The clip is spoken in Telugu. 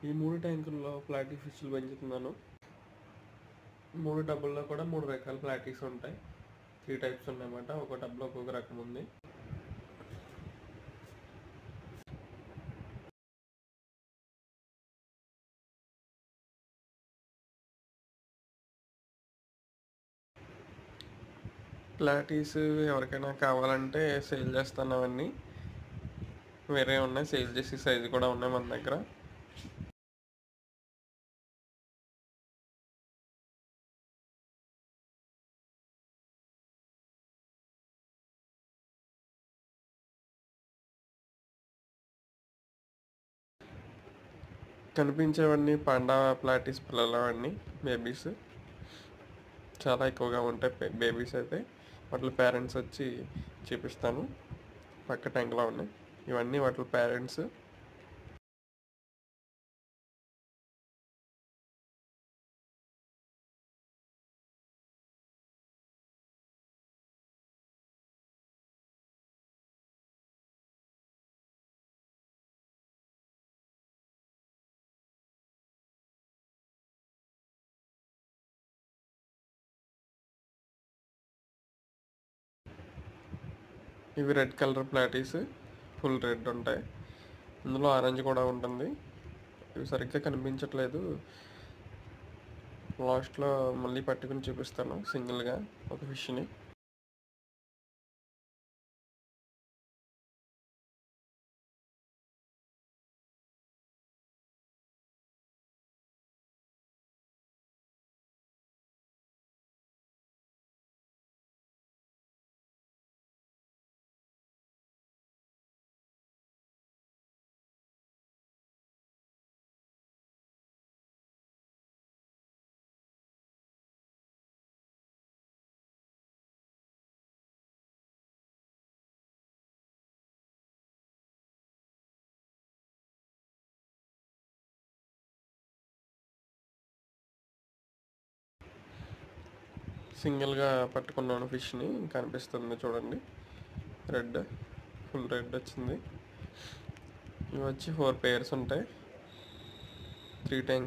ఈ 3 ట్యాంకుల్లో ప్లాటీ ఫిష్లు పెంచుతున్నాను. 3 టబ్బుల్లో కూడా 3 రకాల ప్లాటీస్ ఉంటాయి. 3 టైప్స్ ఉన్నాయన్నమాట. ఒక్కో టబ్లో ఒక్కొక్క రకం ఉంది. ప్లాటీస్ ఎవరికైనా కావాలంటే సేల్ చేస్తాను. అవన్నీ వేరే ఉన్నాయి, సేల్ చేసే సైజు కూడా ఉన్నాయి మన దగ్గర. కనిపించేవన్నీ పాండా ప్లాటీస్ పిల్లలు, అవన్నీ బేబీస్ చాలా ఎక్కువగా ఉంటాయి. బేబీస్ అయితే వాటి పేరెంట్స్ వచ్చి చూపిస్తాను. పక్క ట్యాంక్లో ఉన్నాయి ఇవన్నీ వాటి పేరెంట్స్. ఇవి red colour platies, full red ఉంటాయి. ఇందులో ఆరెంజ్ కూడా ఉంటుంది. ఇవి సరిగ్గా కనిపించట్లేదు. లాస్ట్లో మళ్ళీ పట్టుకుని చూపిస్తాను సింగిల్గా ఒక ఫిష్ని. సింగిల్గా పట్టుకున్నాను ఫిష్ని, కనిపిస్తుంది చూడండి. రెడ్, ఫుల్ రెడ్ వచ్చింది. ఇవి వచ్చి 4 పేర్స్ ఉంటాయి. 3 ట్యాంక్స్